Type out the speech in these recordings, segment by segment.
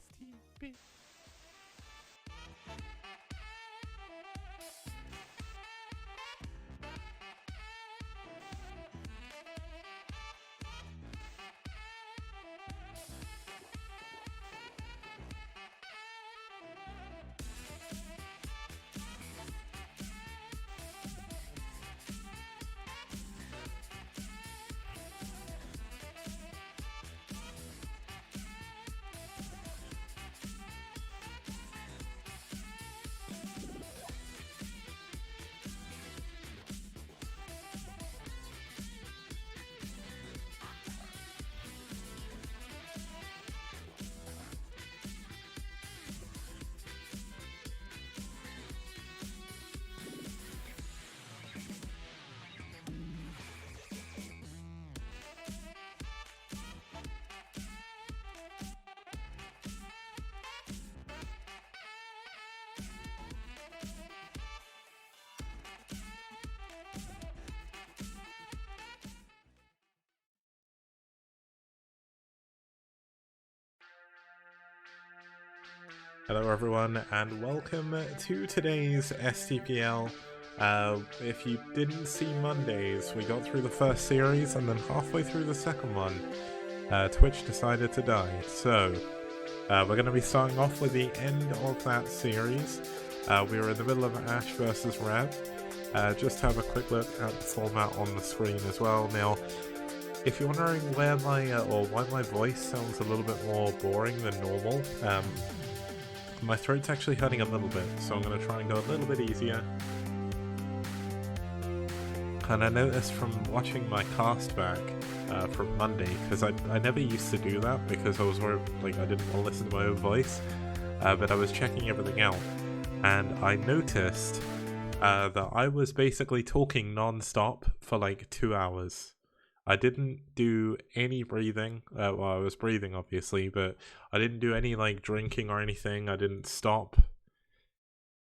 STP. Hello everyone and welcome to today's STPL. If you didn't see Mondays, we got through the first series and then halfway through the second one, Twitch decided to die. So we're going to be starting off with the end of that series. We were in the middle of aSh versus ReV. Just to have a quick look at the format on the screen as well. Now, if you're wondering where my or why my voice sounds a little bit more boring than normal, my throat's actually hurting a little bit, so I'm going to try and go a little bit easier. And I noticed from watching my cast back from Monday, because I never used to do that because I was worried, like, I didn't want to listen to my own voice, but I was checking everything out, and I noticed that I was basically talking non-stop for like 2 hours. I didn't do any breathing, well, I was breathing obviously, but I didn't do any like drinking or anything. I didn't stop.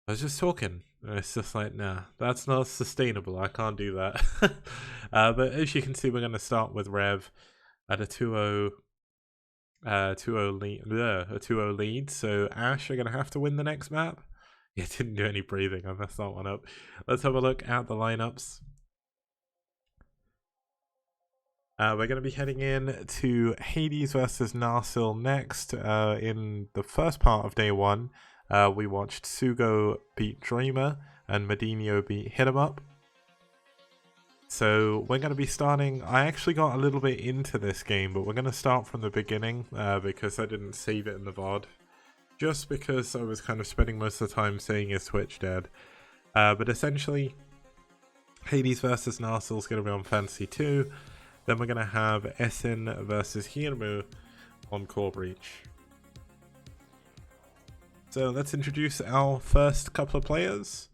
I was just talking, and it's just like, nah, that's not sustainable, I can't do that. But as you can see, we're going to start with ReV at a 2-0 lead, so aSh are going to have to win the next map. Yeah, didn't do any breathing, I messed that one up. Let's have a look at the lineups. We're going to be heading in to Hades versus Narsil next. In the first part of day one, we watched Sugo beat Dreamer and Medinho beat Hit 'em Up. So we're going to be starting. I actually got a little bit into this game, but we're going to start from the beginning because I didn't save it in the VOD. Just because I was kind of spending most of the time saying is Twitch dead. But essentially, Hades versus Narsil is going to be on Fantasy 2. Then we're going to have Essen versus Hirmu on Core Breach. So let's introduce our first couple of players.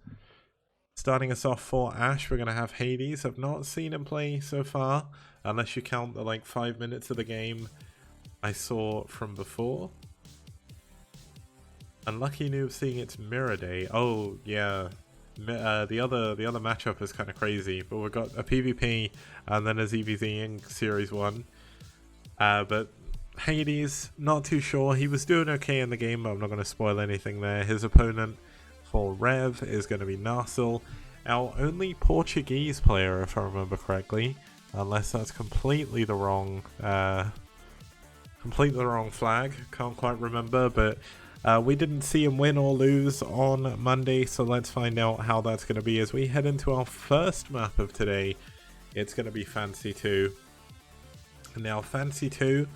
Starting us off for aSh, we're going to have Hades. I've not seen him play so far, unless you count the like 5 minutes of the game I saw from before. Unlucky noob seeing it's Mirror Day. Oh yeah. The other matchup is kind of crazy, but we've got a PvP and then a ZVZ in Series 1. But Hades, not too sure. He was doing okay in the game, but I'm not going to spoil anything there. His opponent for ReV is going to be Narsil, our only Portuguese player, if I remember correctly, unless that's completely the wrong flag. Can't quite remember, but we didn't see him win or lose on Monday, so let's find out how that's going to be as we head into our first map of today. It's going to be Fantasy 2. Now, Fantasy 2,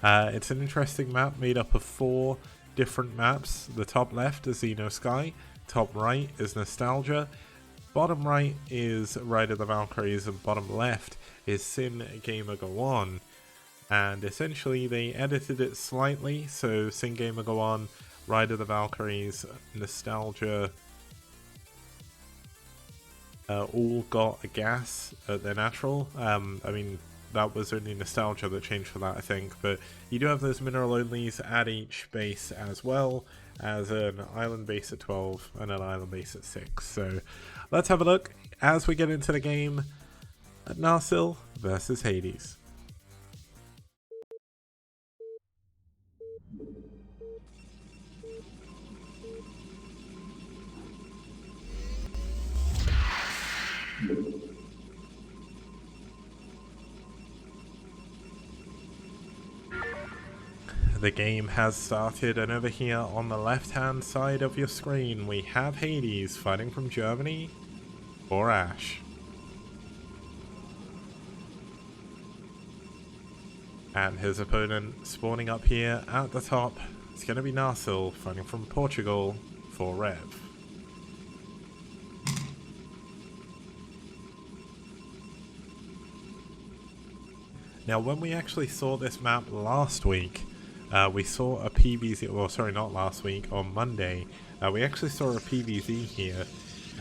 it's an interesting map made up of 4 different maps. The top left is Xeno Sky, top right is Nostalgia, bottom right is Ride of the Valkyries, and bottom left is Sin Gamer Go On. And essentially, they edited it slightly, so Sin Gamer Go On, Ride of the Valkyries, Nostalgia, all got a gas at their natural. I mean, that was only Nostalgia that changed for that, I think, but you do have those mineral onlys at each base as well as an island base at 12 and an island base at 6. So let's have a look as we get into the game at Narsil versus Hades. The game has started, and over here on the left hand side of your screen we have Hades fighting from Germany for aSh. And his opponent spawning up here at the top, it's going to be Narsil fighting from Portugal for ReV. Now when we actually saw this map last week, we saw a PvZ, well sorry, not last week, on Monday, we actually saw a PvZ here,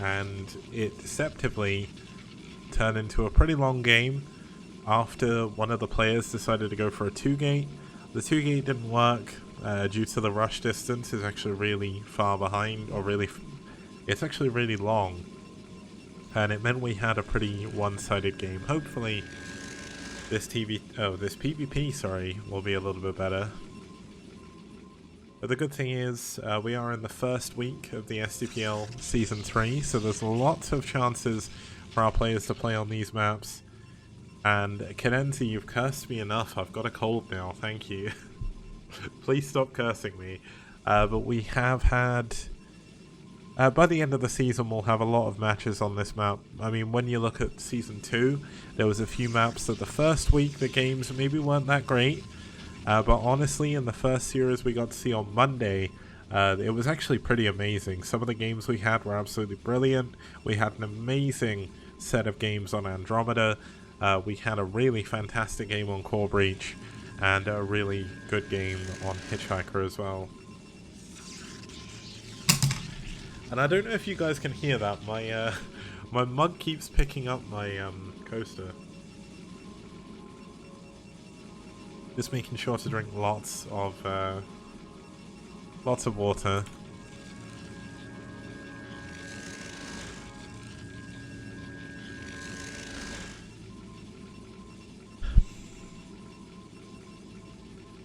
and it deceptively turned into a pretty long game after one of the players decided to go for a 2-gate. The 2-gate didn't work due to the rush distance is actually really far behind, or it's actually really long, and it meant we had a pretty one-sided game. Hopefully this PvP, will be a little bit better. But the good thing is, we are in the first week of the STPL Season 3, so there's lots of chances for our players to play on these maps. And Cadenza, you've cursed me enough, I've got a cold now, thank you. Please stop cursing me. But we have had... by the end of the season we'll have a lot of matches on this map. I mean, when you look at Season 2, there was a few maps that the first week the games maybe weren't that great. But honestly, in the first series we got to see on Monday, it was actually pretty amazing. Some of the games we had were absolutely brilliant. We had an amazing set of games on Andromeda. We had a really fantastic game on Core Breach, and a really good game on Hitchhiker as well. And I don't know if you guys can hear that, my my mug keeps picking up my coaster. Just making sure to drink lots of water.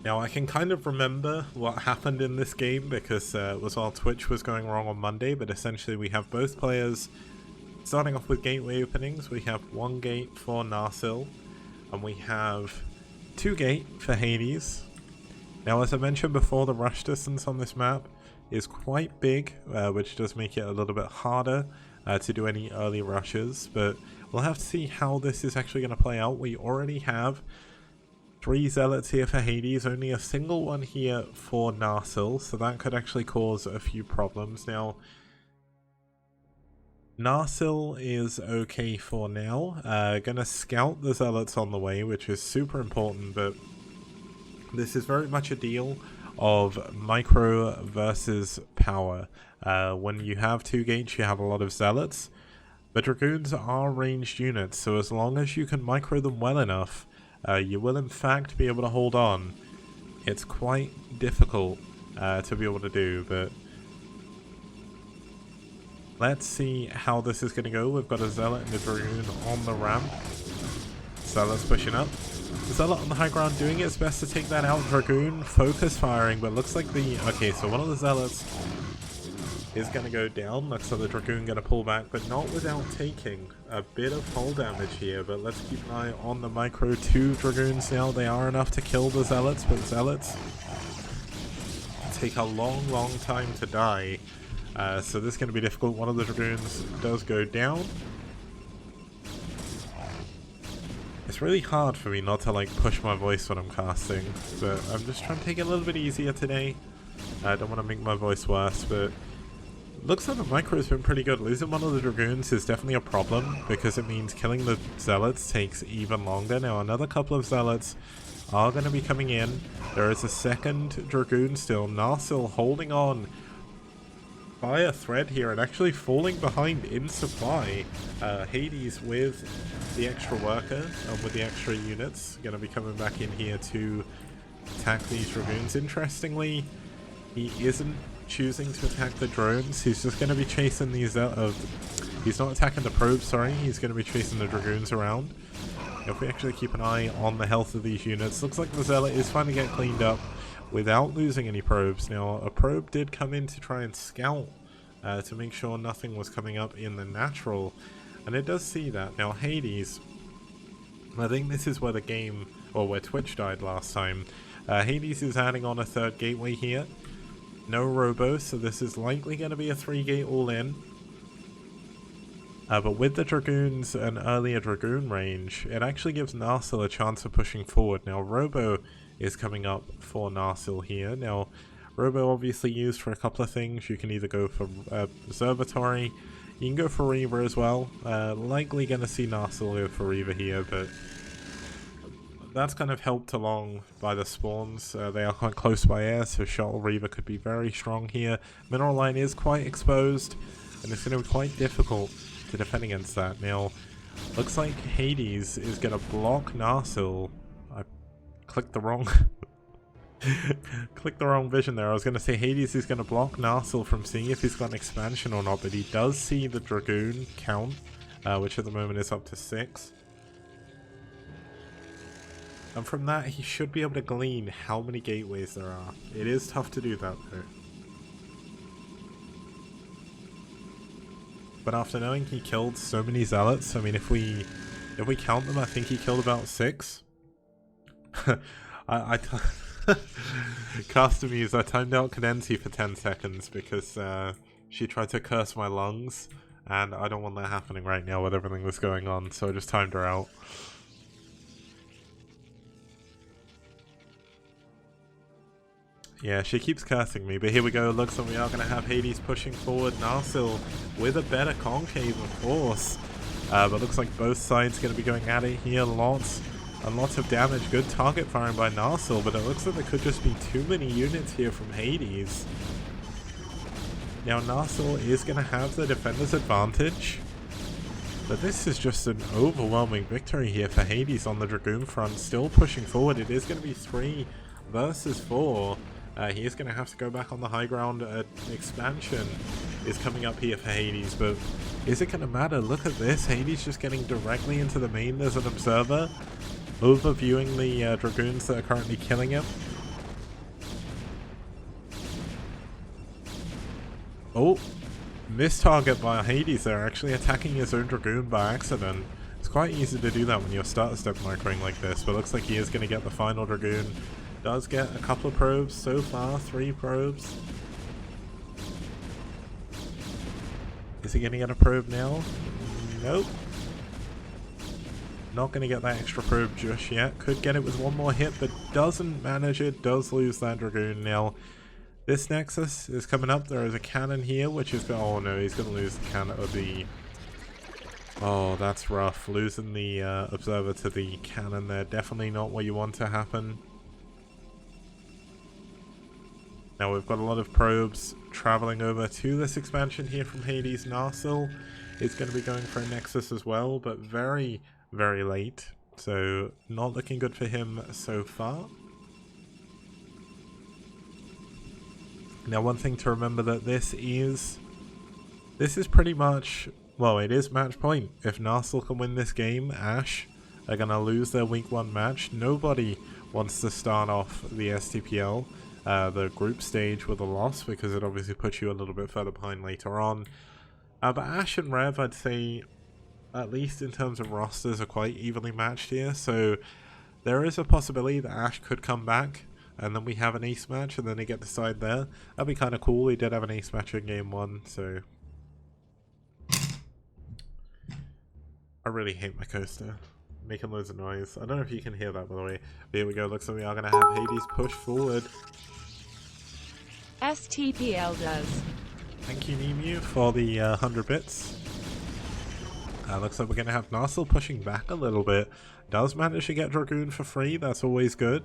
Now I can kind of remember what happened in this game because it was while Twitch was going wrong on Monday, but essentially we have both players starting off with gateway openings. We have 1 gate for Narsil, and we have 2 gate for Hades. Now as I mentioned before, the rush distance on this map is quite big, which does make it a little bit harder to do any early rushes, but we'll have to see how this is actually going to play out. We already have 3 zealots here for Hades, only a single one here for Narsil, so that could actually cause a few problems. Now Narsil is okay for now. Gonna scout the zealots on the way, which is super important, but this is very much a deal of micro versus power. When you have 2 gates, you have a lot of zealots, but dragoons are ranged units, so as long as you can micro them well enough, you will in fact be able to hold on. It's quite difficult to be able to do, but let's see how this is going to go. We've got a Zealot and a Dragoon on the ramp. Zealot's pushing up. The Zealot on the high ground doing its best to take that out. Dragoon focus firing, but looks like the... Okay, so one of the Zealots is going to go down. Looks like the Dragoon going to pull back, but not without taking a bit of hull damage here. But let's keep an eye on the micro 2 Dragoons now. They are enough to kill the Zealots, but Zealots take a long time to die. So this is going to be difficult. One of the Dragoons does go down. It's really hard for me not to like push my voice when I'm casting, but I'm just trying to take it a little bit easier today. I don't want to make my voice worse, but looks like the micro has been pretty good. Losing one of the Dragoons is definitely a problem because it means killing the Zealots takes even longer. Now another couple of Zealots are going to be coming in. There is a second Dragoon still. Narsil holding on by a thread here and actually falling behind in supply. Hades with the extra worker and with the extra units going to be coming back in here to attack these Dragoons. Interestingly, he isn't choosing to attack the drones. He's just going to be chasing these he's not attacking the probes, sorry. He's going to be chasing the Dragoons around. If we actually keep an eye on the health of these units, looks like the Zealot is finally getting cleaned up. without losing any probes. Now, a probe did come in to try and scout to make sure nothing was coming up in the natural, and it does see that. Now, Hades, I think this is where the game, or where Twitch died last time. Hades is adding on a third gateway here. No Robo, so this is likely going to be a 3-gate all-in. But with the Dragoons and earlier Dragoon range, it actually gives Narsil a chance of pushing forward. Now, Robo is coming up for Narsil here. Now, Robo obviously used for a couple of things. You can either go for Observatory, you can go for ReV as well. Likely going to see Narsil go for ReV here, but that's kind of helped along by the spawns. They are quite close by air, so Shuttle ReV could be very strong here. Mineral Line is quite exposed, and it's going to be quite difficult to defend against that. Now, looks like Hades is going to block Narsil. I clicked the wrong clicked the wrong vision there. I was going to say Hades is going to block Narsil from seeing if he's got an expansion or not, but he does see the Dragoon count, which at the moment is up to 6. And from that, he should be able to glean how many gateways there are. It is tough to do that, though. But after knowing he killed so many Zealots, I mean, if we count them, I think he killed about 6. Custom use, I timed out Cadency for 10 seconds because she tried to curse my lungs, and I don't want that happening right now with everything that's going on, so I just timed her out. Yeah, she keeps cursing me, but here we go. Looks like we are going to have Hades pushing forward. Narsil with a better concave, of course. But looks like both sides going to be going at it here. Lots and lots of damage. Good target firing by Narsil, but it looks like there could just be too many units here from Hades. Now, Narsil is going to have the defender's advantage, but this is just an overwhelming victory here for Hades on the Dragoon front. Still pushing forward. It is going to be 3 versus 4. He is going to have to go back on the high ground. Expansion is coming up here for Hades, but is it going to matter? Look at this. Hades just getting directly into the main. There's an observer overviewing the Dragoons that are currently killing him. Oh, missed target by Hades there, actually attacking his own Dragoon by accident. It's quite easy to do that when you're starter step microing like this, but looks like he is going to get the final Dragoon. Does get a couple of probes so far, 3 probes. Is he going to get a probe now? Nope. Not going to get that extra probe just yet. Could get it with one more hit, but doesn't manage it. Does lose that Dragoon. Now, this Nexus is coming up. There is a cannon here, which is... Oh no, he's going to lose the cannon of the... Oh, that's rough. Losing the observer to the cannon there. Definitely not what you want to happen. Now we've got a lot of probes traveling over to this expansion here from Hades. Narsil is going to be going for a Nexus as well, but very, very late. So not looking good for him so far. Now one thing to remember that this is pretty much, well, it is match point. If Narsil can win this game, aSh are going to lose their week 1 match. Nobody wants to start off the STPL. The group stage with a loss, because it obviously puts you a little bit further behind later on. But aSh and ReV, I'd say, at least in terms of rosters, are quite evenly matched here, so there is a possibility that aSh could come back, and then we have an ace match, and then they get the side there. That'd be kind of cool. We did have an ace match in game 1, so... I really hate my coaster. Making loads of noise. I don't know if you can hear that, by the way. But here we go. Looks like we are going to have Hades push forward. STPL does. Thank you, Nemu, for the 100 bits. Looks like we're going to have Narsil pushing back a little bit. Does manage to get Dragoon for free. That's always good.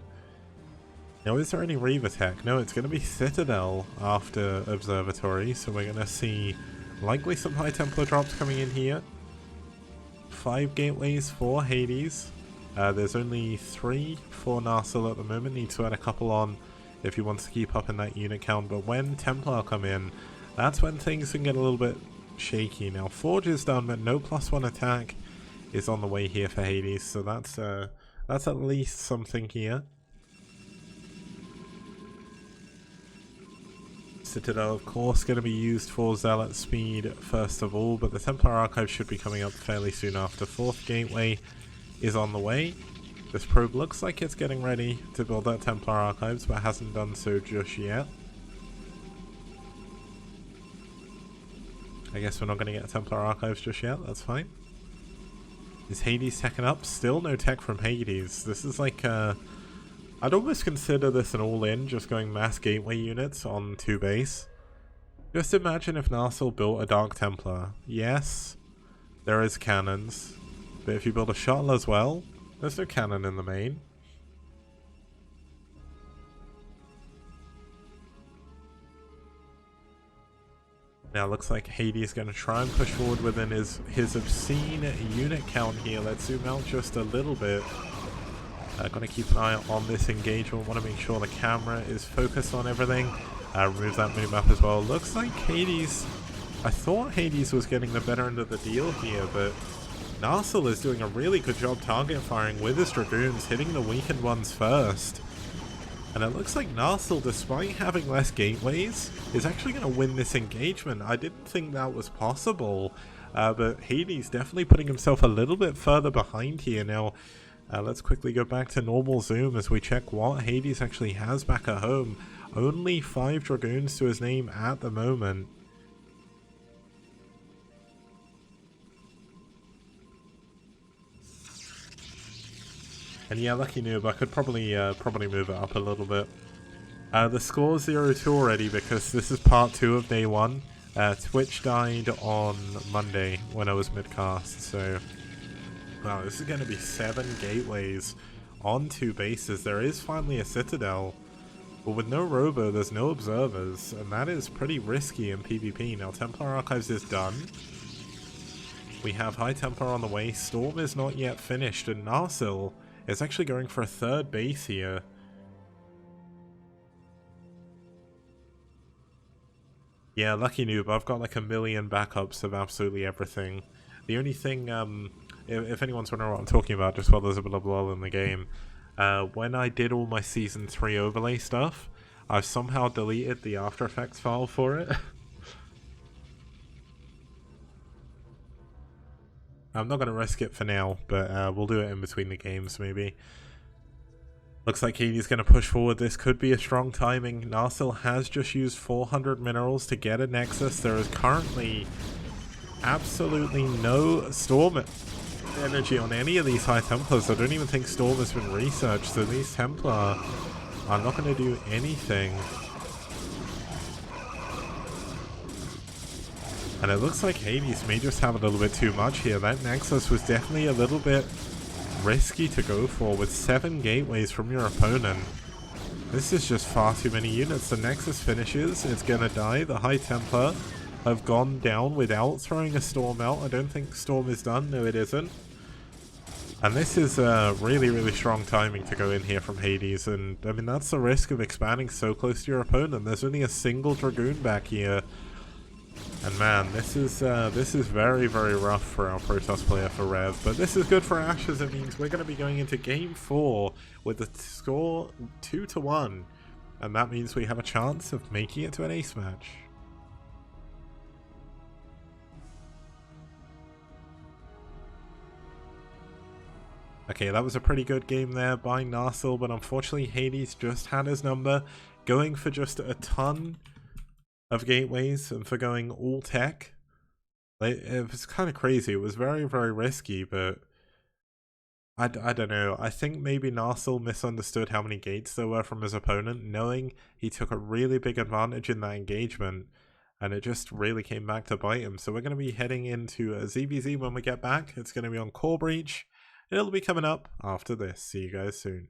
Now, is there any ReV attack? No, it's going to be Citadel after Observatory. So we're going to see likely some High Templar drops coming in here. 5 gateways for Hades. There's only 3 for Narsil at the moment. Needs to add a couple on if he wants to keep up in that unit count. But when Templar come in, that's when things can get a little bit shaky. Now, Forge is done, but no +1 attack is on the way here for Hades. So that's at least something here. Citadel, of course, going to be used for Zealot speed first of all, but the Templar Archive should be coming up fairly soon after. 4th Gateway is on the way. This probe looks like it's getting ready to build that Templar Archives, but hasn't done so just yet. I guess we're not going to get Templar Archives just yet, that's fine. Is Hades teching up? Still no tech from Hades. This is like, I'd almost consider this an all-in, just going mass gateway units on 2 base. Just imagine if Narsil built a Dark Templar. Yes, there is cannons, but if you build a shuttle as well, there's no cannon in the main. Now looks like Hades is going to try and push forward within his obscene unit count here. Let's zoom out just a little bit. Got to keep an eye on this engagement. Want to make sure the camera is focused on everything. Remove that minimap as well. Looks like Hades... I thought Hades was getting the better end of the deal here, but Narsil is doing a really good job target firing with his Dragoons, hitting the weakened ones first. And it looks like Narsil, despite having less gateways, is actually going to win this engagement. I didn't think that was possible, but Hades definitely putting himself a little bit further behind here. Now, let's quickly go back to normal zoom as we check what Hades actually has back at home. Only 5 Dragoons to his name at the moment. And yeah, lucky noob, I could probably move it up a little bit. The score's 0-2 already because this is part 2 of day 1. Twitch died on Monday when I was mid-cast, so... Wow, this is going to be 7 gateways on 2 bases. There is finally a Citadel, but with no Robo, there's no Observers, and that is pretty risky in PvP. Now, Templar Archives is done. We have High Templar on the way. Storm is not yet finished, and Narsil is actually going for a 3rd base here. Yeah, lucky noob, I've got like a million backups of absolutely everything. The only thing, if anyone's wondering what I'm talking about, just while there's a bit of lull in the game, when I did all my Season 3 overlay stuff, I've somehow deleted the After Effects file for it. I'm not going to risk it for now, but we'll do it in between the games maybe. Looks like Hades going to push forward. This could be a strong timing. Narsil has just used 400 minerals to get a Nexus. There is currently absolutely no Storm energy on any of these High Templars. I don't even think Storm has been researched, so these Templar are not going to do anything. And it looks like Hades may just have a little bit too much here. That Nexus was definitely a little bit risky to go for with 7 gateways from your opponent. This is just far too many units. The Nexus finishes, it's gonna die. The High Templar have gone down without throwing a Storm out. I don't think Storm is done. No, it isn't. And this is really, really strong timing to go in here from Hades. And I mean, that's the risk of expanding so close to your opponent. There's only a single Dragoon back here. And man, this is very, very rough for our Protoss player for ReV, but this is good for aSh as it means we're going to be going into Game 4 with the score 2-1, and that means we have a chance of making it to an ace match. Okay, that was a pretty good game there by Narsil, but unfortunately Hades just had his number, going for just a ton of gateways and for going all tech. It was kind of crazy. It was very, very risky, but I don't know. I think maybe Narsil misunderstood how many gates there were from his opponent, knowing he took a really big advantage in that engagement, and it just really came back to bite him. So we're going to be heading into a ZVZ when we get back. It's going to be on Core Breach. It'll be coming up after this. See you guys soon.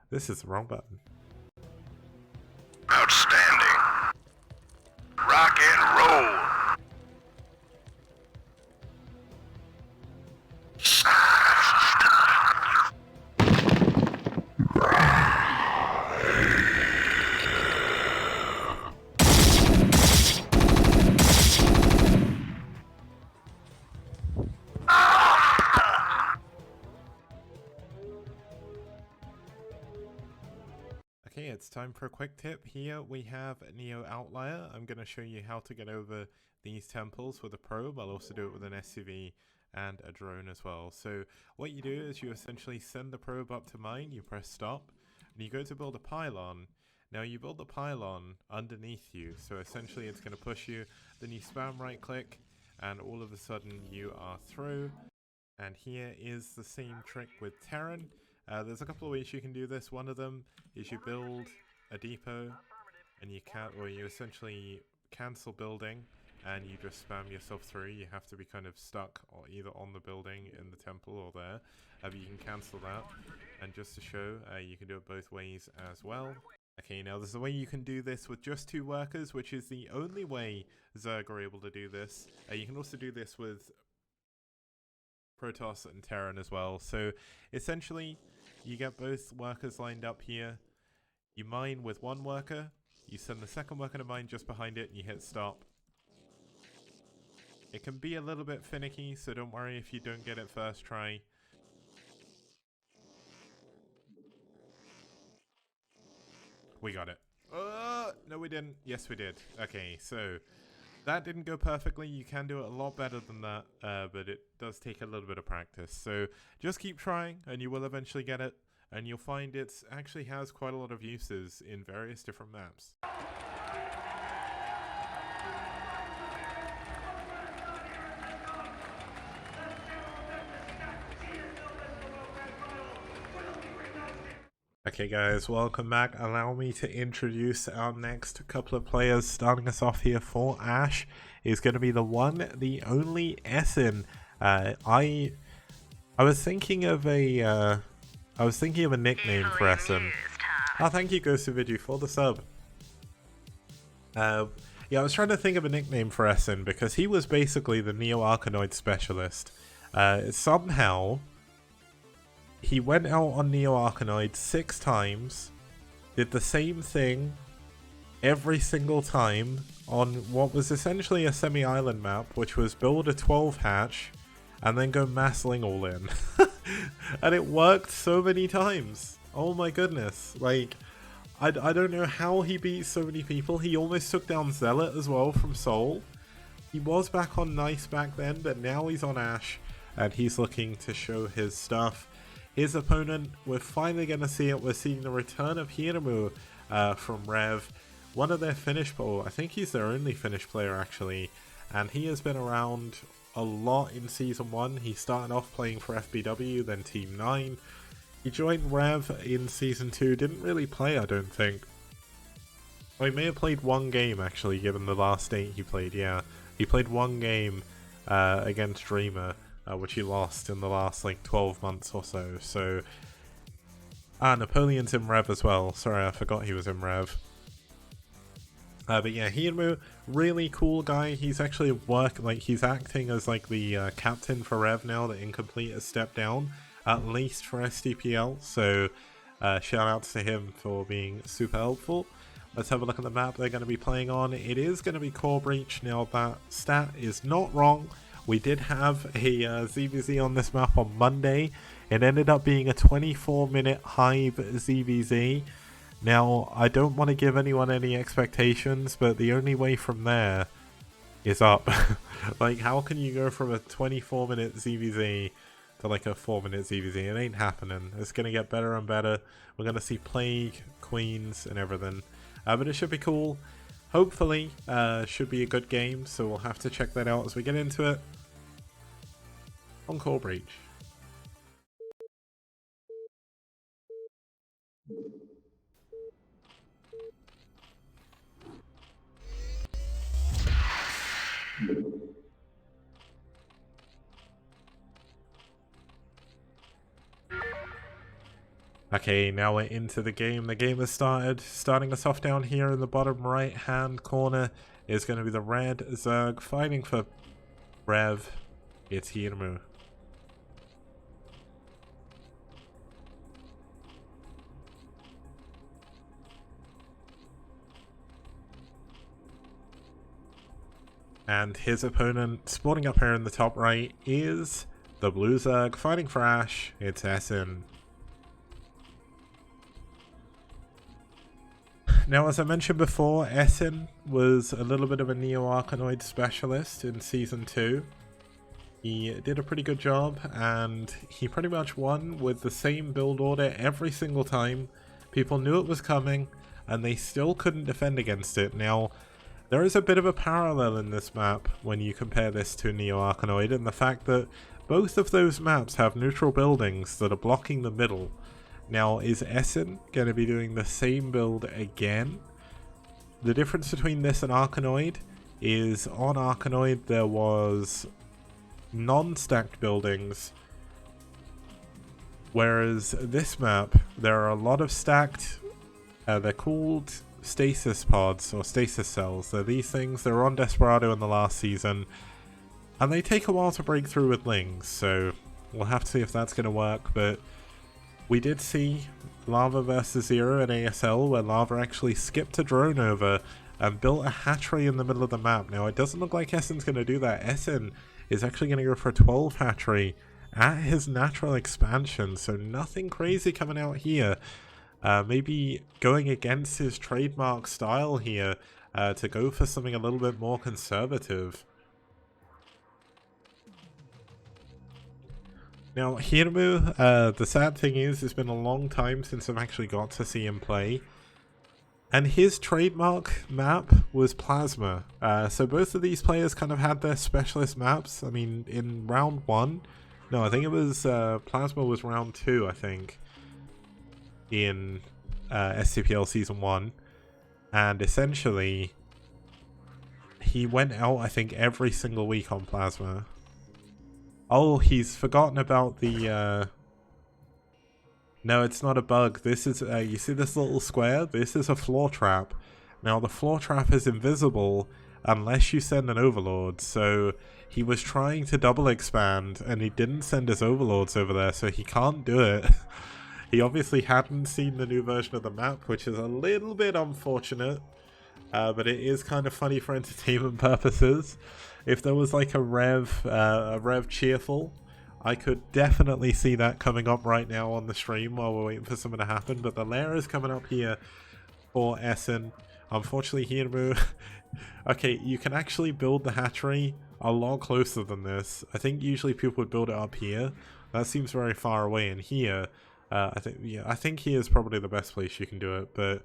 This is the wrong button. Outstanding. Rock and roll. Okay, it's time for a quick tip. Here we have Neo Outlier. I'm going to show you how to get over these temples with a probe. I'll also do it with an SUV and a drone as well. So what you do is you essentially send the probe up to mine, you press stop, and you go to build a pylon. Now you build the pylon underneath you, so essentially it's going to push you, then you spam right click, and all of a sudden you are through. And here is the same trick with Terran. There's a couple of ways you can do this. One of them is you build a depot, and you essentially cancel building, and you just spam yourself through. You have to be kind of stuck or either on the building in the temple or there. But you can cancel that, and just to show, you can do it both ways as well. Okay, now there's a way you can do this with just 2 workers, which is the only way Zerg are able to do this. You can also do this with Protoss and Terran as well. So essentially you get both workers lined up here, you mine with 1 worker, you send the second worker to mine just behind it, and you hit stop. It can be a little bit finicky, so don't worry if you don't get it first try. We got it. No we didn't. Yes we did. Okay, so that didn't go perfectly. You can do it a lot better than that, but it does take a little bit of practice. So just keep trying, and you will eventually get it. And you'll find it actually has quite a lot of uses in various different maps. Okay guys, welcome back. Allow me to introduce our next couple of players. Starting us off here for aSh is going to be the one, the only aSh. I was thinking of a nickname for aSh. Oh, thank you Ghostvidyu for the sub. Yeah, I was trying to think of a nickname for aSh because he was basically the Neo-Arkanoid specialist. Somehow he went out on Neo-Arkanoid 6 times, did the same thing every single time on what was essentially a semi-island map, which was build a 12 hatch and then go massling all in. And it worked so many times. Oh my goodness. Like, I don't know how he beat so many people. He almost took down Zealot as well from Seoul. He was back on Nice back then, but now he's on aSh, and he's looking to show his stuff. His opponent, we're finally going to see it. We're seeing the return of Hiremu from ReV. One of their Finnish, I think he's their only Finnish player actually. And he has been around a lot in Season 1. He started off playing for FBW, then Team 9. He joined ReV in Season 2, didn't really play I don't think. Well, he may have played 1 game actually, given the last date he played, yeah. He played 1 game against Dreamer. Which he lost in the last like 12 months or so. So, Napoleon's in ReV as well. Sorry, I forgot he was in ReV. But yeah, Hiremu, really cool guy. He's actually he's acting as like the captain for ReV now that Incomplete has stepped down, at least for STPL. So, shout out to him for being super helpful. Let's have a look at the map they're going to be playing on. It is going to be Core Breach. Now that stat is not wrong. We did have a ZVZ on this map on Monday. It ended up being a 24-minute Hive ZVZ. Now, I don't want to give anyone any expectations, but the only way from there is up. Like, how can you go from a 24-minute ZVZ to like a 4-minute ZVZ? It ain't happening. It's going to get better and better. We're going to see Plague, Queens, and everything. But it should be cool. Hopefully, should be a good game, so we'll have to check that out as we get into it. On Core Breach. Okay, now we're into the game. The game has started. Starting us off down here in the bottom right hand corner is going to be the red Zerg fighting for ReV. It's Hiremu. And his opponent, spawning up here in the top right, is the blue Zerg fighting for aSh. It's aSh. Now, as I mentioned before, Essen was a little bit of a Neo-Arkanoid specialist in Season 2. He did a pretty good job, and he pretty much won with the same build order every single time. People knew it was coming, and they still couldn't defend against it. Now, there is a bit of a parallel in this map when you compare this to Neo-Arkanoid, and the fact that both of those maps have neutral buildings that are blocking the middle. Now, is Essen going to be doing the same build again? The difference between this and Arkanoid is on Arkanoid there was non-stacked buildings, whereas this map there are a lot of stacked. They're called stasis pods or stasis cells. They're these things. They were on Desperado in the last season, and they take a while to break through with Lings, so we'll have to see if that's going to work. But we did see Lava versus Zero in ASL, where Lava actually skipped a drone over and built a hatchery in the middle of the map. Now, it doesn't look like Essen's going to do that. Essen is actually going to go for a 12 hatchery at his natural expansion, so nothing crazy coming out here. Maybe going against his trademark style here to go for something a little bit more conservative. Now, Hirmu, the sad thing is, it's been a long time since I've actually got to see him play. And his trademark map was Plasma. So both of these players kind of had their specialist maps. I mean, in round 1, no, I think it was, Plasma was round 2, I think, in STPL Season 1. And essentially, he went out, I think, every single week on Plasma. Oh, he's forgotten about the, No, it's not a bug. This is, you see this little square? This is a floor trap. Now, the floor trap is invisible unless you send an overlord. So, he was trying to double expand, and he didn't send his overlords over there, so he can't do it. He obviously hadn't seen the new version of the map, which is a little bit unfortunate. But it is kind of funny for entertainment purposes. If there was like a ReV cheerful, I could definitely see that coming up right now on the stream while we're waiting for something to happen. But the lair is coming up here for Essen. Unfortunately, Hirmu... Okay, you can actually build the hatchery a lot closer than this. I think usually people would build it up here. That seems very far away. And here, I think here is probably the best place you can do it. But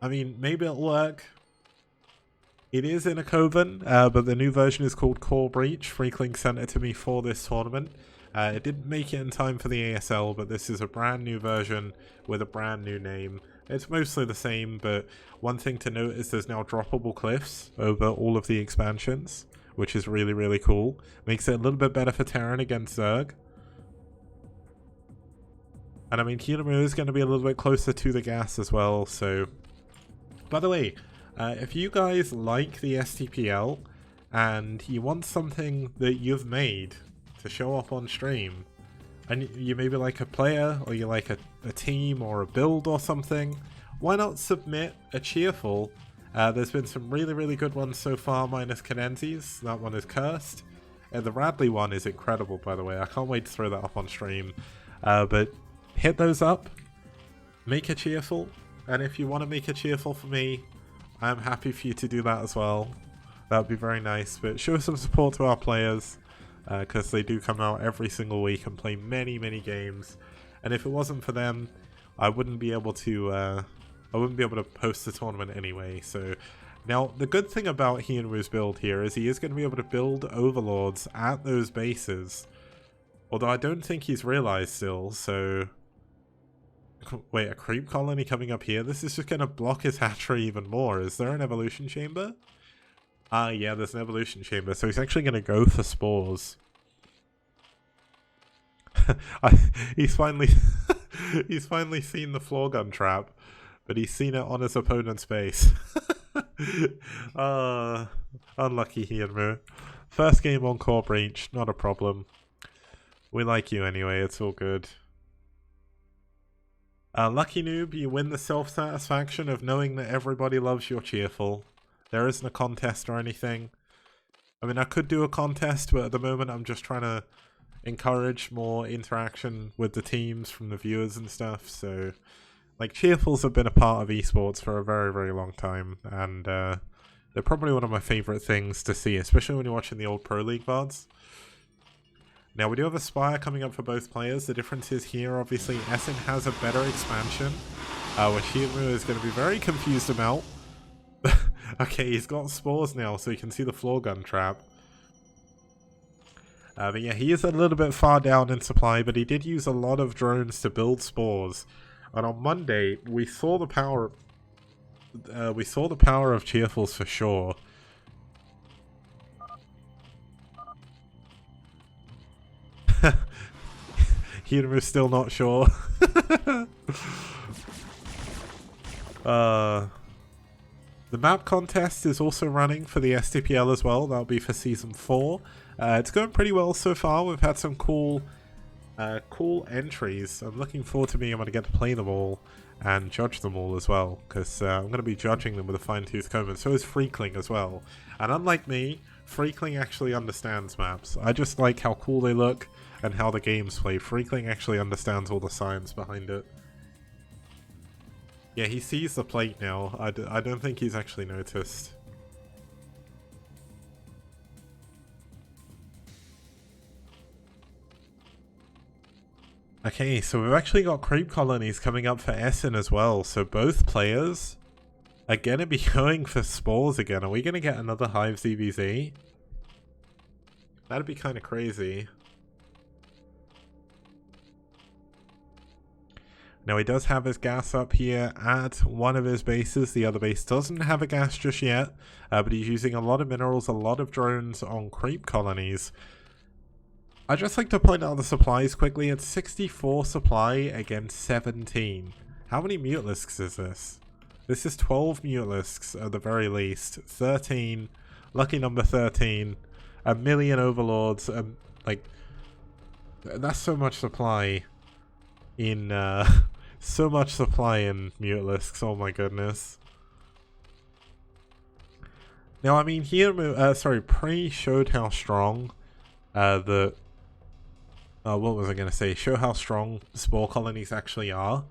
I mean, maybe it'll work. It is in a Coven, but the new version is called Core Breach. Freaklink sent it to me for this tournament. It didn't make it in time for the ASL, but this is a brand new version with a brand new name. It's mostly the same, but one thing to note is there's now droppable cliffs over all of the expansions, which is really, really cool. Makes it a little bit better for Terran against Zerg. And I mean, Hirmu is going to be a little bit closer to the gas as well, so... By the way, if you guys like the STPL and you want something that you've made to show up on stream, and you maybe like a player or you like a team or a build or something, why not submit a cheerful? There's been some really, really good ones so far, minus Cadenzi's. That one is cursed. The Radley one is incredible, by the way. I can't wait to throw that up on stream. But hit those up, make a cheerful. And if you want to make a cheerful for me, I'm happy for you to do that as well. That would be very nice. But show some support to our players, because they do come out every single week and play many, many games. And if it wasn't for them, I wouldn't be able to post the tournament anyway. So now the good thing about Hirmu's build here is he is going to be able to build overlords at those bases. Although I don't think he's realized still, so... Wait, a creep colony coming up here? This is just going to block his hatchery even more. Is there an evolution chamber? Ah, yeah, there's an evolution chamber. So he's actually going to go for spores. He's finally he's finally seen the floor gun trap, but he's seen it on his opponent's base. Unlucky Hirmu. First game on Core Breach, not a problem. We like you anyway, it's all good. Lucky Noob, you win the self-satisfaction of knowing that everybody loves your cheerful. There isn't a contest or anything. I mean, I could do a contest, but at the moment I'm just trying to encourage more interaction with the teams from the viewers and stuff, so Like, Cheerfuls have been a part of esports for a very, very long time, and they're probably one of my favorite things to see, especially when you're watching the old Pro League VODs. Now, we do have a Spire coming up for both players. The difference is here, obviously, Essen has a better expansion, which Hirmu is going to be very confused about. Okay, he's got spores now, so you can see the floor gun trap. But yeah, he is a little bit far down in supply, but he did use a lot of drones to build spores. And on Monday, we saw the power. We saw the power of Cheerfuls for sure. Hirumu's still not sure. The map contest is also running for the STPL as well. That'll be for Season 4. It's going pretty well so far. We've had some cool entries. I'm looking forward to being able to get to play them all and judge them all as well, because I'm going to be judging them with a fine-tooth comb, and so is Freakling as well. And unlike me, Freakling actually understands maps. I just like how cool they look and how the games play. Freakling actually understands all the science behind it. Yeah, he sees the plate now. I don't think he's actually noticed. Okay, so we've actually got creep colonies coming up for Essen as well. So both players are going to be going for spores again. Are we going to get another Hive ZVZ? That'd be kind of crazy. Now he does have his gas up here at one of his bases. The other base doesn't have a gas just yet, but he's using a lot of minerals, a lot of drones on creep colonies. I'd just like to point out the supplies quickly. It's 64 supply against 17. How many Mutalisks is this? This is 12 Mutalisks at the very least. 13. Lucky number 13. A million Overlords. Like, that's so much supply in so much supply in Mutalisks. Oh my goodness. Now, I mean, here, Prey showed how strong what was I going to say? Show how strong spore colonies actually are.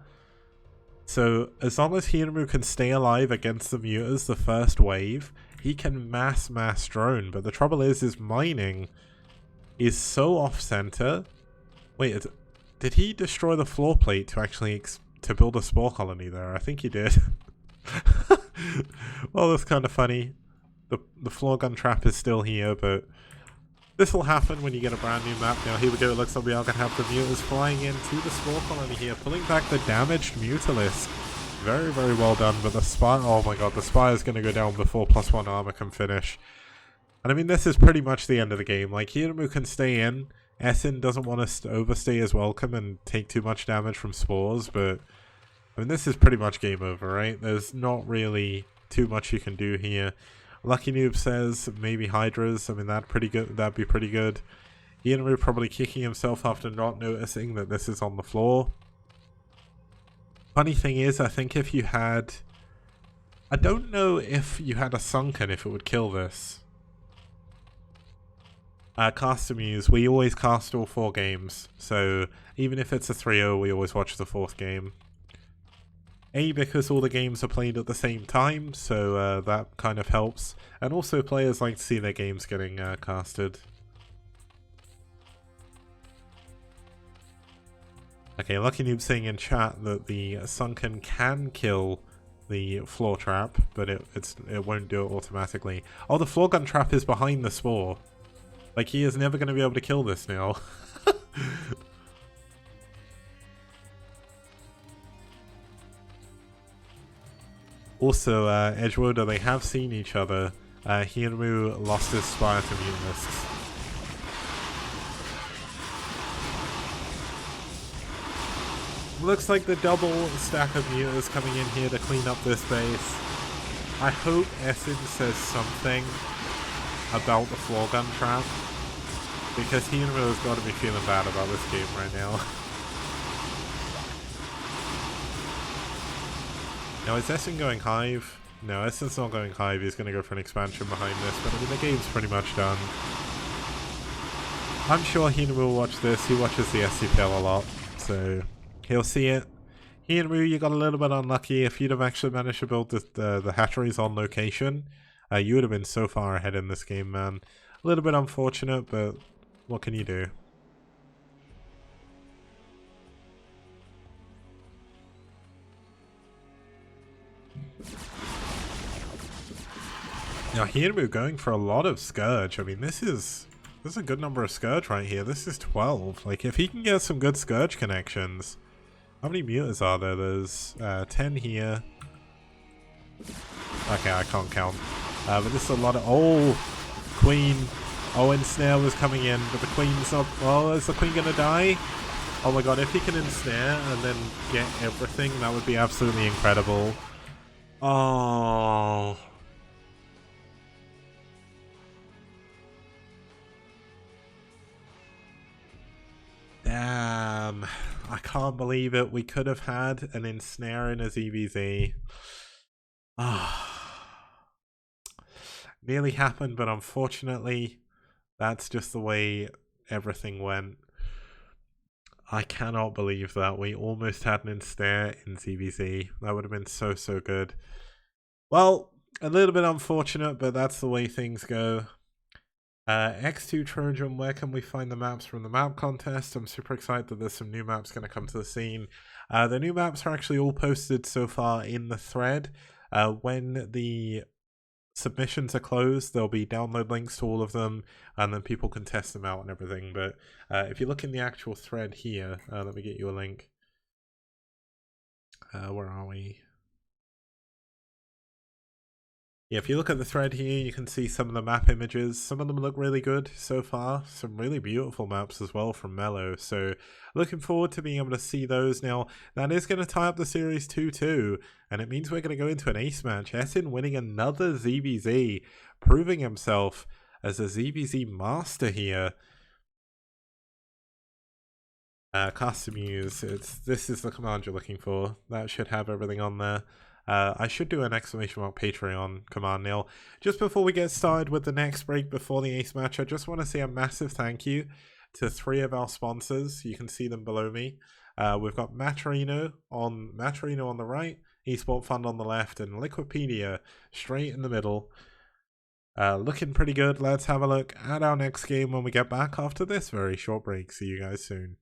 So, as long as Hirmu can stay alive against the mutas the first wave, he can mass drone. But the trouble is mining is so off-center. Wait, did he destroy the floor plate to actually to build a spore colony there? I think he did. Well, that's kind of funny. The floor gun trap is still here, but this will happen when you get a brand new map. Now, here we go. It looks like we are going to have the mutas flying into the spore colony here, pulling back the damaged Mutalisk. Very, very well done. But the Spire, oh my god, the Spire is going to go down before +1 armor can finish. And I mean, this is pretty much the end of the game. Like, Hirmu can stay in. Essen doesn't want us to overstay his welcome and take too much damage from spores, but I mean, this is pretty much game over, right? There's not really too much you can do here. Lucky Noob says maybe Hydras. I mean, that'd be pretty good. Ian probably kicking himself after not noticing that this is on the floor. Funny thing is, I think if you had... I don't know if you had a Sunken, if it would kill this. Cast Muse, we always cast all 4 games. So, even if it's a 3-0, we always watch the 4th game. Because all the games are played at the same time, so that kind of helps. And also, players like to see their games getting casted. Okay, Lucky Noob saying in chat that the Sunken can kill the floor trap, but it won't do it automatically. Oh, the floor gun trap is behind the spore. Like, he is never going to be able to kill this now. Also, Edgewood, they have seen each other. Hirmu lost his Spire to Mutalisks. Looks like the double stack of mutas coming in here to clean up this base. I hope Essen says something about the floor gun trap, because Hirmu has got to be feeling bad about this game right now. Now, is Essen going Hive? No, Essen's not going Hive. He's going to go for an expansion behind this, but I mean, the game's pretty much done. I'm sure Hirmu will watch this. He watches the STPL a lot, so he'll see it. Here, Moo, you got a little bit unlucky. If you'd have actually managed to build the hatcheries on location, you would have been so far ahead in this game, man. A little bit unfortunate, but what can you do? Now, here we're going for a lot of Scourge. I mean, this is a good number of Scourge right here. This is 12. Like, if he can get some good Scourge connections. How many mutas are there? There's 10 here. Okay, I can't count. But this is a lot of... Oh! Queen. Oh, Ensnare was coming in, but the Queen's not... Oh, is the Queen gonna die? Oh my god, if he can Ensnare and then get everything, that would be absolutely incredible. Oh... Damn. I can't believe it. We could have had an Ensnare in a ZVZ. Ah. Nearly happened, but unfortunately, that's just the way everything went. I cannot believe that. We almost had an Ensnare in ZVZ. That would have been so, so good. Well, a little bit unfortunate, but that's the way things go. X2 Trojan, where can we find the maps from the map contest? I'm super excited that there's some new maps going to come to the scene. The new maps are actually all posted so far in the thread. When the submissions are closed, there'll be download links to all of them, and then people can test them out and everything. But if you look in the actual thread here, let me get you a link. Where are we? Yeah, if you look at the thread here, you can see some of the map images. Some of them look really good so far. Some really beautiful maps as well from Mello. So looking forward to being able to see those. Now, that is going to tie up the Series 2-2. And it means we're going to go into an ace match. Essen winning another ZVZ. Proving himself as a ZVZ master here. Custom use. This is the command you're looking for. That should have everything on there. I should do an exclamation mark Patreon command now. Just before we get started with the next break before the ace match, I just want to say a massive thank you to 3 of our sponsors. You can see them below me. We've got Maturino on the right, Esport Fund on the left, and Liquipedia straight in the middle. Looking pretty good. Let's have a look at our next game when we get back after this very short break. See you guys soon.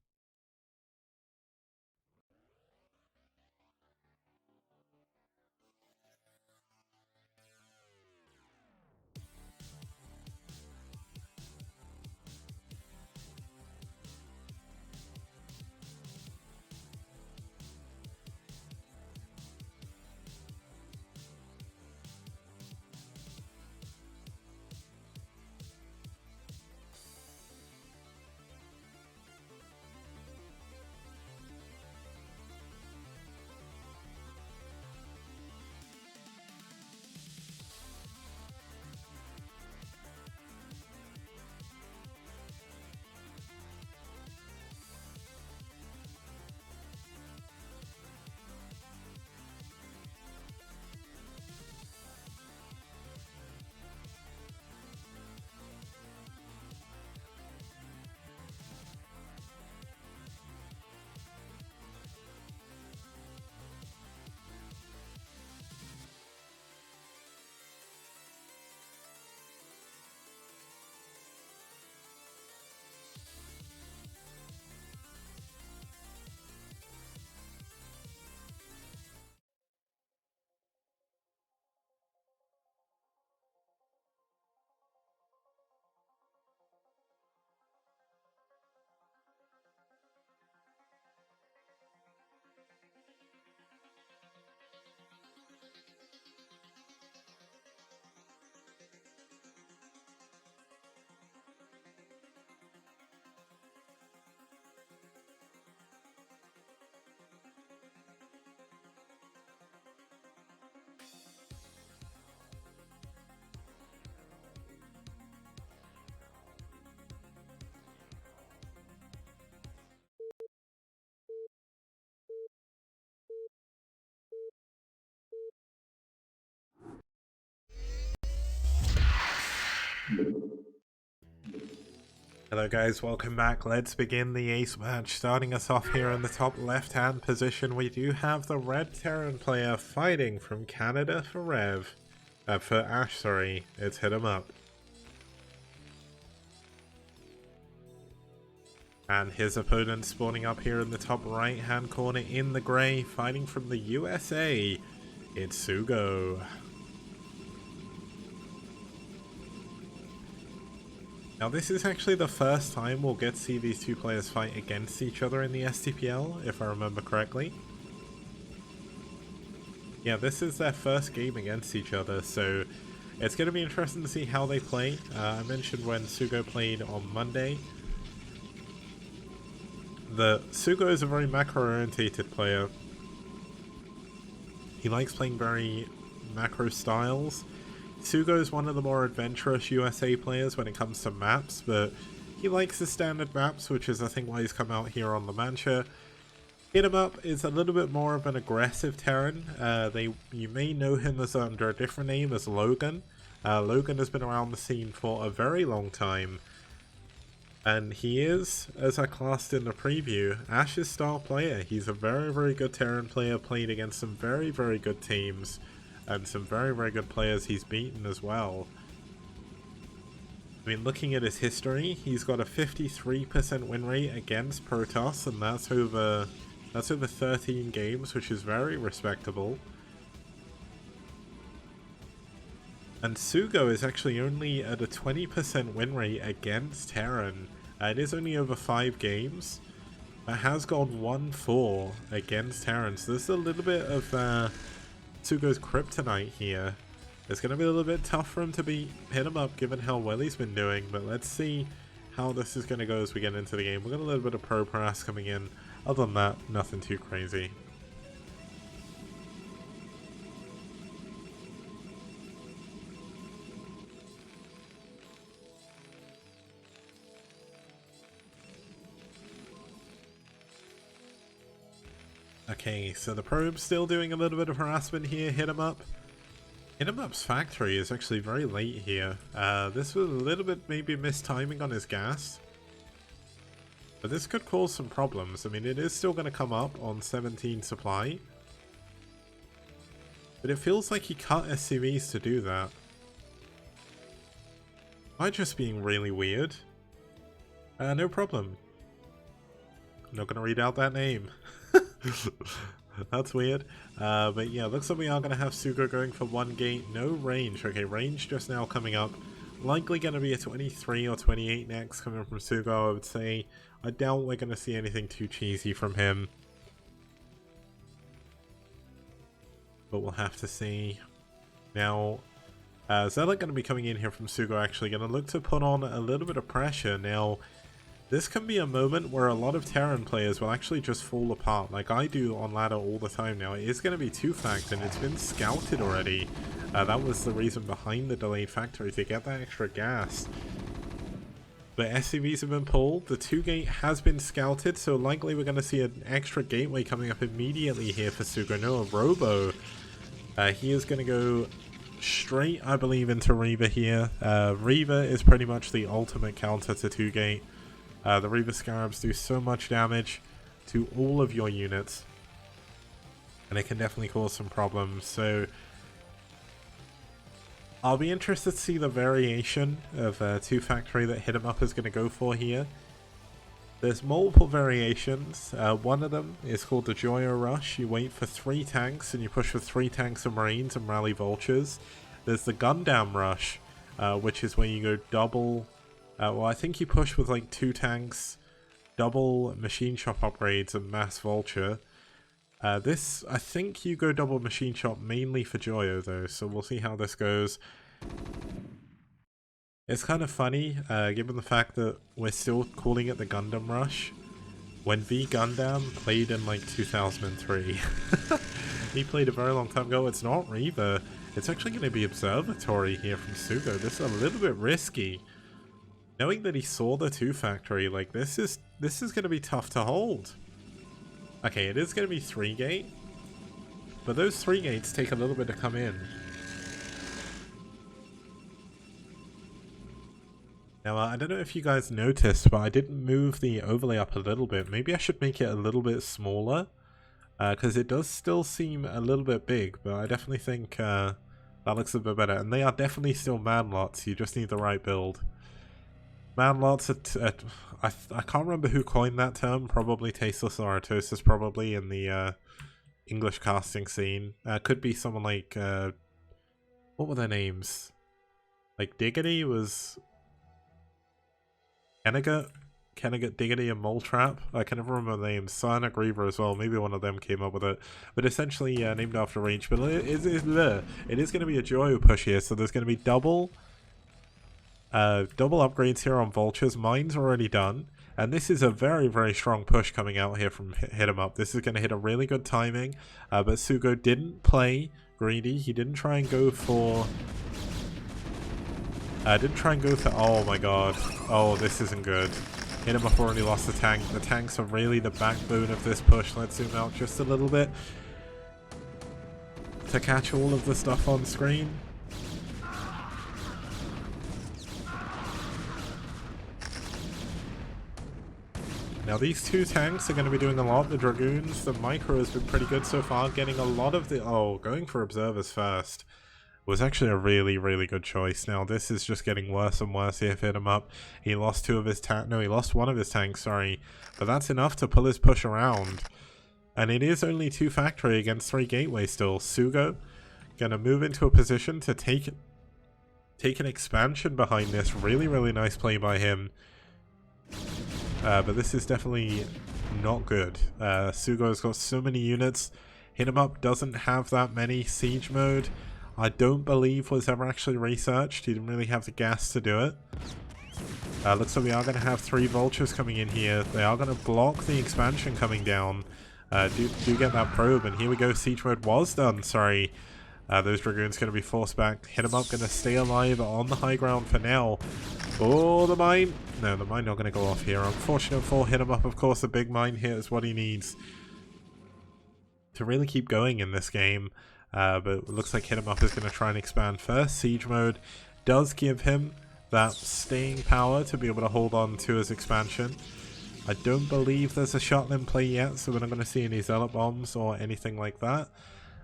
Hello guys, welcome back. Let's begin the ace match. Starting us off here in the top left hand position, we do have the red Terran player fighting from Canada for ReV. For aSh, sorry. It's hit him up. And his opponent spawning up here in the top right hand corner in the grey, fighting from the USA. It's Sugo. Now this is actually the first time we'll get to see these two players fight against each other in the STPL, if I remember correctly. Yeah, this is their first game against each other, so it's going to be interesting to see how they play. I mentioned when Sugo played on Monday. Sugo is a very macro-orientated player. He likes playing very macro styles. Sugo is one of the more adventurous USA players when it comes to maps, but he likes the standard maps, which is I think why he's come out here on the Mancha. Hit him up is a little bit more of an aggressive Terran. You may know him as under a different name as Logan. Logan has been around the scene for a very long time. And he is, as I classed in the preview, aSh's star player. He's a very, very good Terran player, played against some very, very good teams. And some very, very good players he's beaten as well. I mean, looking at his history, he's got a 53% win rate against Protoss, and that's over 13 games, which is very respectable. And Sugo is actually only at a 20% win rate against Terran. It is only over 5 games. It has gone 1-4 against Terran, so this is a little bit of Sugo's kryptonite here. It's going to be a little bit tough for him to hit him up given how well he's been doing, but let's see how this is going to go as we get into the game. We've got a little bit of pro press coming in. Other than that, nothing too crazy. Okay, so the probe's still doing a little bit of harassment here. Hit him up. Hit him up's factory is actually very late here. This was a little bit maybe mistiming on his gas. But this could cause some problems. I mean, it is still going to come up on 17 supply. But it feels like he cut SCVs to do that. Am I just being really weird? No problem. I'm not going to read out that name. That's weird. But yeah, looks like we are going to have Sugo going for one gate. No range. Okay, range just now coming up. Likely going to be a 23 or 28 next coming from Sugo, I would say. I doubt we're going to see anything too cheesy from him. But we'll have to see. Now, Zealot going to be coming in here from Sugo, actually. Going to look to put on a little bit of pressure. Now, this can be a moment where a lot of Terran players will actually just fall apart, like I do on ladder all the time now. It is going to be 2-fact, and it's been scouted already. That was the reason behind the delayed factory, to get that extra gas. But SCVs have been pulled, the 2-gate has been scouted, so likely we're going to see an extra gateway coming up immediately here for Sugo. No, a Robo. He is going to go straight, I believe, into ReV here. ReV is pretty much the ultimate counter to 2-gate. The ReV Scarabs do so much damage to all of your units, and it can definitely cause some problems, so I'll be interested to see the variation of 2-factory that Hit 'em Up is going to go for here. There's multiple variations. One of them is called the Joyo Rush. You wait for 3 tanks and you push for 3 tanks of Marines and rally Vultures. There's the Gundam Rush, which is where you go double. Well, I think you push with like 2 tanks, double Machine Shop upgrades, and Mass Vulture. This, I think you go double Machine Shop mainly for Joyo though, so we'll see how this goes. It's kind of funny, given the fact that we're still calling it the Gundam Rush, when V Gundam played in like 2003. He played a very long time ago. It's not ReV. It's actually going to be Observatory here from Sugo. This is a little bit risky. Knowing that he saw the 2-factory, like this is going to be tough to hold. Okay, it is going to be 3-gate, but those 3 gates take a little bit to come in. Now, I don't know if you guys noticed, but I did move the overlay up a little bit. Maybe I should make it a little bit smaller, because it does still seem a little bit big, but I definitely think that looks a bit better. And they are definitely still man lots, you just need the right build. Man lots I can't remember who coined that term, probably Tasteless or Artosis, probably in the English casting scene. Could be someone like, what were their names? Like Diggity was... Kennegat, Diggity, and Moletrap. I can never remember the names. Sonic Reaver as well. Maybe one of them came up with it. But essentially, named after range. But it is going to be a Joyo push here, so there's going to be double upgrades here on Vultures. Mine's already done. And this is a very, very strong push coming out here from Hit 'em Up. This is going to hit a really good timing. But Sugo didn't play greedy. He didn't try and go for... oh my god. Oh, this isn't good. Hit 'em Up already lost the tank. The tanks are really the backbone of this push. Let's zoom out just a little bit to catch all of the stuff on screen. Now these two tanks are going to be doing a lot. The Dragoons, the Micro has been pretty good so far, getting a lot of the... oh, going for Observers first was actually a really, really good choice. Now this is just getting worse and worse here. Hit 'em Up. He lost two of his he lost one of his tanks, sorry. But that's enough to pull his push around. And it is only 2 factory against 3 gateway still. Sugo gonna move into a position to take an expansion behind this. Really, really nice play by him. But this is definitely not good. Sugo's got so many units. Hit 'em Up doesn't have that many. Siege mode, I don't believe was ever actually researched. He didn't really have the gas to do it. Looks like we are going to have 3 vultures coming in here. They are going to block the expansion coming down. Do get that probe, and here we go. Siege mode was done, sorry. Those Dragoons going to be forced back. Hit 'em Up going to stay alive on the high ground for now. Oh, the mine. No, the mine not going to go off here. Unfortunate for Hit 'em Up, of course. The big mine hit is what he needs to really keep going in this game. But it looks like Hit 'em Up is going to try and expand first. Siege mode does give him that staying power to be able to hold on to his expansion. I don't believe there's a shotgun play yet, so we're not going to see any Zealot bombs or anything like that.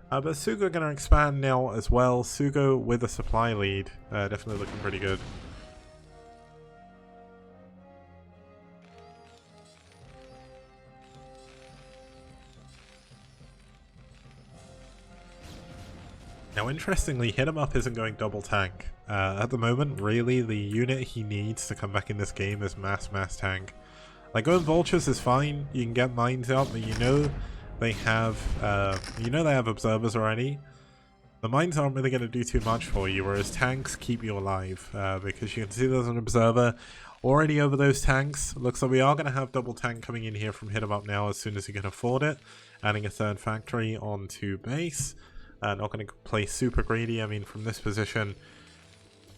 But Sugo going to expand now as well. Sugo with a supply lead. Definitely looking pretty good. Now interestingly, Hit 'em Up isn't going double tank. At the moment, really, the unit he needs to come back in this game is mass tank. Like, going Vultures is fine, you can get mines out, but you know they have observers already. The mines aren't really going to do too much for you, whereas tanks keep you alive, because you can see there's an observer already over those tanks. Looks like we are going to have double tank coming in here from Hit 'em Up now as soon as he can afford it. Adding a 3rd factory onto base. Not going to play super greedy. I mean, from this position,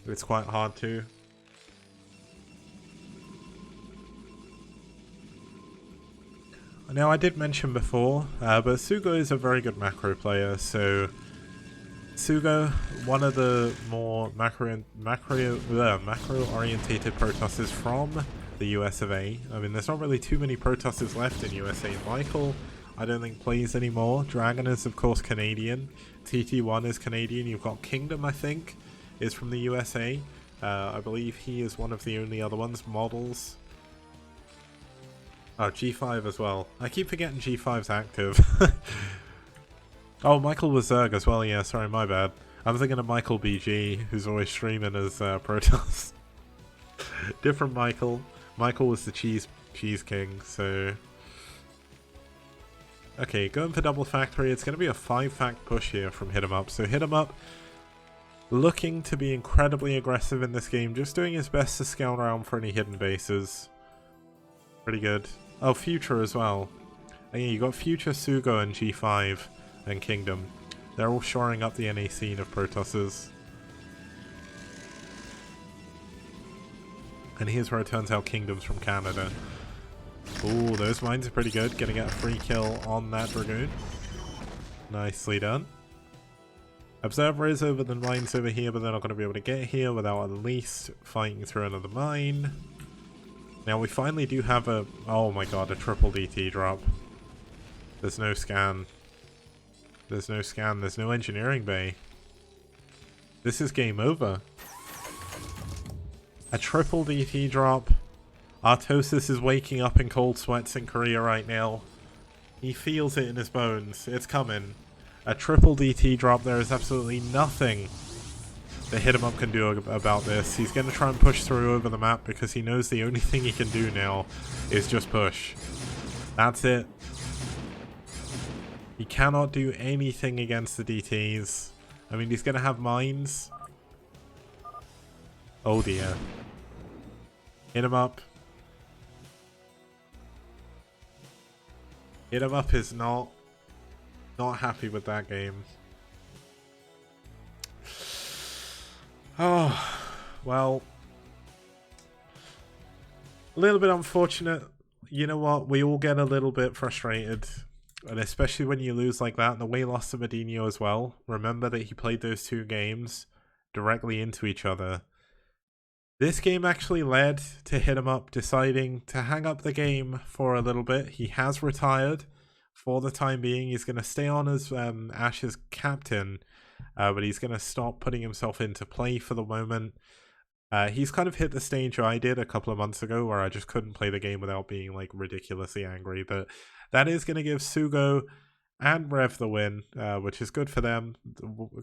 it's quite hard to. Now, I did mention before, but Sugo is a very good macro player. So, Sugo, one of the more macro-orientated Protosses from the US of A. I mean, there's not really too many Protosses left in USA. Michael, I don't think plays anymore. Dragon is of course Canadian. TT1 is Canadian. You've got Kingdom, I think, is from the USA. I believe he is one of the only other ones. Models. Oh, G5 as well. I keep forgetting G5's active. Oh, Michael was Zerg as well. Yeah, sorry, my bad. I'm thinking of Michael BG, who's always streaming as Protoss. Different Michael. Michael was the cheese king, so... Okay, going for double factory. It's going to be a 5-fact push here from Hit 'em Up. So Hit 'em Up looking to be incredibly aggressive in this game, just doing his best to scout around for any hidden bases. Pretty good. Oh, Future as well. And yeah, you got Future, Sugo, and G5 and Kingdom. They're all shoring up the NA scene of Protosses. And here's where it turns out Kingdom's from Canada. Ooh, those mines are pretty good. Gonna get a free kill on that Dragoon. Nicely done. Observer is over the mines over here, but they're not going to be able to get here without at least fighting through another mine. Now we finally do have a... oh my god, a triple DT drop. There's no scan. There's no scan. There's no engineering bay. This is game over. A triple DT drop. Artosis is waking up in cold sweats in Korea right now. He feels it in his bones. It's coming. A triple DT drop. There is absolutely nothing that Hit 'em Up can do about this. He's going to try and push through over the map because he knows the only thing he can do now is just push. That's it. He cannot do anything against the DTs. I mean, he's going to have mines. Oh dear. Hit 'em Up. Hit 'em Up is not happy with that game. Oh, well, a little bit unfortunate. You know what? We all get a little bit frustrated, and especially when you lose like that. And the way he lost to Medinho as well. Remember that he played those two games directly into each other. This game actually led to Hit 'em Up deciding to hang up the game for a little bit. He has retired for the time being. He's going to stay on as aSh's captain, but he's going to stop putting himself into play for the moment. He's kind of hit the stage I did a couple of months ago where I just couldn't play the game without being like ridiculously angry. But that is going to give Sugo and ReV the win, which is good for them.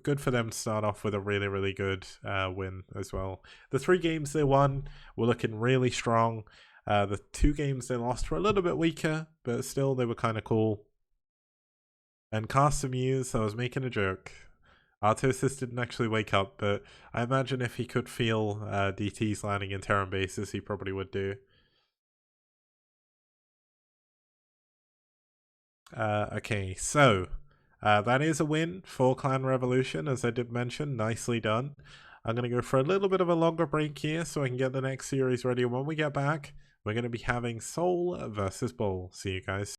Good for them to start off with a really, really good win as well. The 3 games they won were looking really strong. The 2 games they lost were a little bit weaker, but still they were kind of cool. And Cast of Muse, I was making a joke. Artosis didn't actually wake up, but I imagine if he could feel DTs landing in Terran bases, he probably would do. Okay, so that is a win for Clan Revolution, as I did mention. Nicely done. I'm going to go for a little bit of a longer break here so I can get the next series ready. When we get back, we're going to be having Soul versus Bull. See you guys.